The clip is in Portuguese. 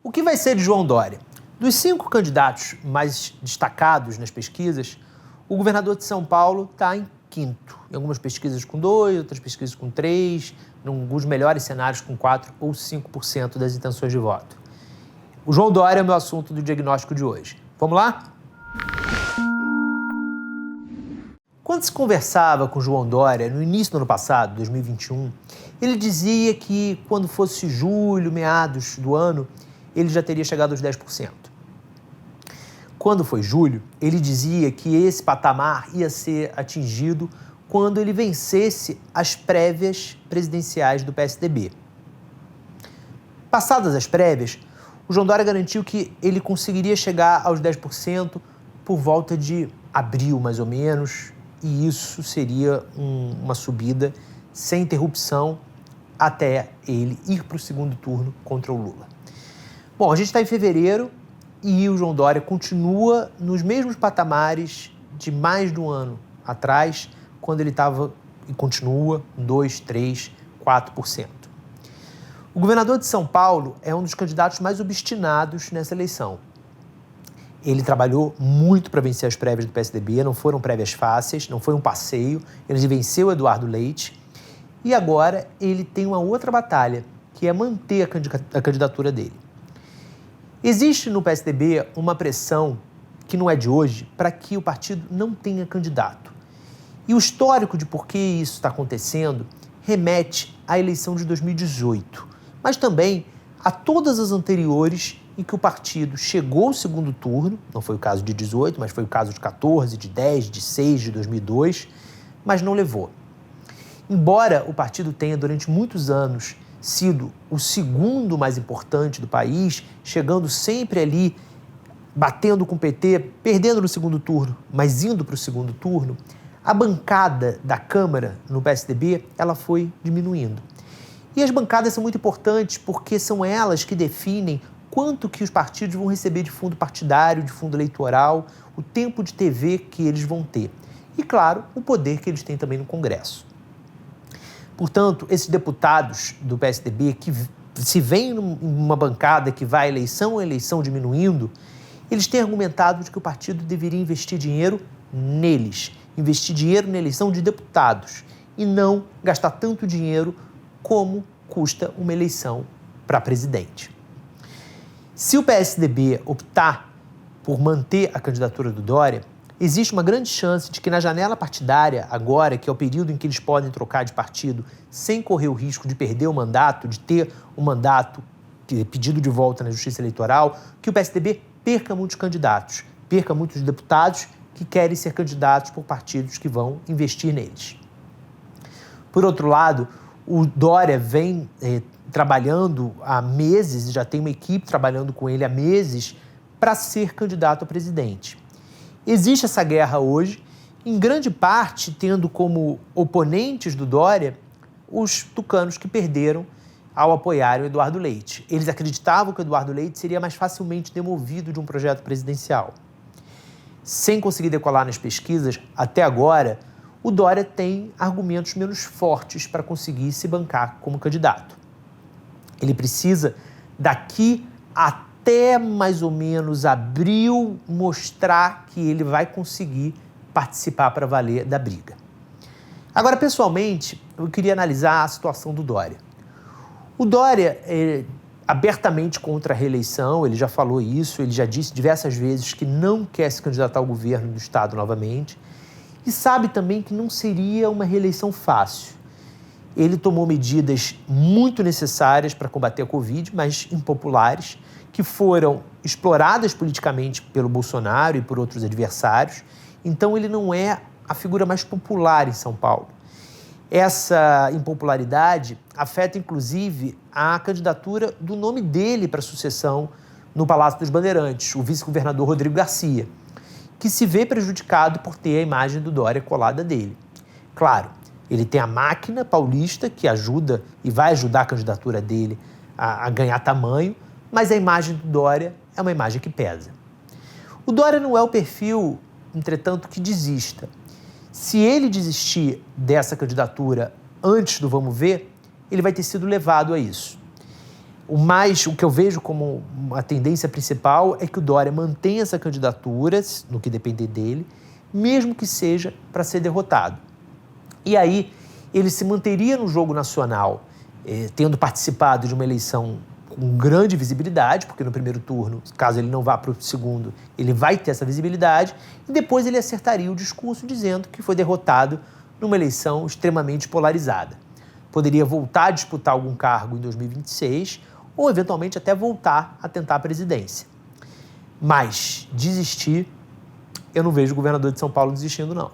O que vai ser de João Dória? Dos 5 candidatos mais destacados nas pesquisas, o governador de São Paulo está em quinto. Em algumas pesquisas com 2, outras pesquisas com 3, em alguns melhores cenários com 4 ou 5% das intenções de voto. O João Dória é o meu assunto do diagnóstico de hoje. Vamos lá? Quando se conversava com João Dória no início do ano passado, 2021, ele dizia que quando fosse julho, meados do ano, ele já teria chegado aos 10%. Quando foi julho, ele dizia que esse patamar ia ser atingido quando ele vencesse as prévias presidenciais do PSDB. Passadas as prévias, o João Dória garantiu que ele conseguiria chegar aos 10% por volta de abril, mais ou menos, e isso seria uma subida sem interrupção até ele ir para o segundo turno contra o Lula. Bom, a gente está em fevereiro e o João Dória continua nos mesmos patamares de mais de um ano atrás, quando ele estava e continua 2, 3, 4%. O governador de São Paulo é um dos candidatos mais obstinados nessa eleição. Ele trabalhou muito para vencer as prévias do PSDB, não foram prévias fáceis, não foi um passeio, ele venceu o Eduardo Leite e agora ele tem uma outra batalha, que é manter a candidatura dele. Existe no PSDB uma pressão, que não é de hoje, para que o partido não tenha candidato. E o histórico de por que isso está acontecendo remete à eleição de 2018, mas também a todas as anteriores em que o partido chegou ao segundo turno, não foi o caso de 18, mas foi o caso de 14, de 10, de 6, de 2002, mas não levou. Embora o partido tenha, durante muitos anos, sido o segundo mais importante do país, chegando sempre ali, batendo com o PT, perdendo no segundo turno, mas indo para o segundo turno, a bancada da Câmara no PSDB, ela foi diminuindo. E as bancadas são muito importantes porque são elas que definem quanto que os partidos vão receber de fundo partidário, de fundo eleitoral, o tempo de TV que eles vão ter. E, claro, o poder que eles têm também no Congresso. Portanto, esses deputados do PSDB que se veem numa bancada que vai eleição a eleição diminuindo, eles têm argumentado de que o partido deveria investir dinheiro neles, investir dinheiro na eleição de deputados e não gastar tanto dinheiro como custa uma eleição para presidente. Se o PSDB optar por manter a candidatura do Dória, existe uma grande chance de que na janela partidária, agora, que é o período em que eles podem trocar de partido sem correr o risco de perder o mandato, de ter o mandato pedido de volta na Justiça Eleitoral, que o PSDB perca muitos candidatos, perca muitos deputados que querem ser candidatos por partidos que vão investir neles. Por outro lado, o Dória vem trabalhando há meses, já tem uma equipe trabalhando com ele há meses, para ser candidato a presidente. Existe essa guerra hoje, em grande parte tendo como oponentes do Dória os tucanos que perderam ao apoiar o Eduardo Leite. Eles acreditavam que o Eduardo Leite seria mais facilmente demovido de um projeto presidencial. Sem conseguir decolar nas pesquisas, até agora, o Dória tem argumentos menos fortes para conseguir se bancar como candidato. Ele precisa, daqui até mais ou menos abril, mostrar que ele vai conseguir participar para valer da briga. Agora, pessoalmente, eu queria analisar a situação do Dória. O Dória é abertamente contra a reeleição, ele já falou isso, ele já disse diversas vezes que não quer se candidatar ao governo do Estado novamente e sabe também que não seria uma reeleição fácil. Ele tomou medidas muito necessárias para combater a Covid, mas impopulares, que foram exploradas politicamente pelo Bolsonaro e por outros adversários. Então, ele não é a figura mais popular em São Paulo. Essa impopularidade afeta, inclusive, a candidatura do nome dele para a sucessão no Palácio dos Bandeirantes, o vice-governador Rodrigo Garcia, que se vê prejudicado por ter a imagem do Dória colada dele. Claro, ele tem a máquina paulista que ajuda e vai ajudar a candidatura dele a ganhar tamanho, mas a imagem do Dória é uma imagem que pesa. O Dória não é o perfil, entretanto, que desista. Se ele desistir dessa candidatura antes do vamos ver, ele vai ter sido levado a isso. O que eu vejo como uma tendência principal é que o Dória mantenha essa candidatura, no que depender dele, mesmo que seja para ser derrotado. E aí ele se manteria no jogo nacional, tendo participado de uma eleição com grande visibilidade, porque no primeiro turno, caso ele não vá para o segundo, ele vai ter essa visibilidade, e depois ele acertaria o discurso dizendo que foi derrotado numa eleição extremamente polarizada. Poderia voltar a disputar algum cargo em 2026, ou eventualmente até voltar a tentar a presidência. Mas desistir, eu não vejo o governador de São Paulo desistindo, não.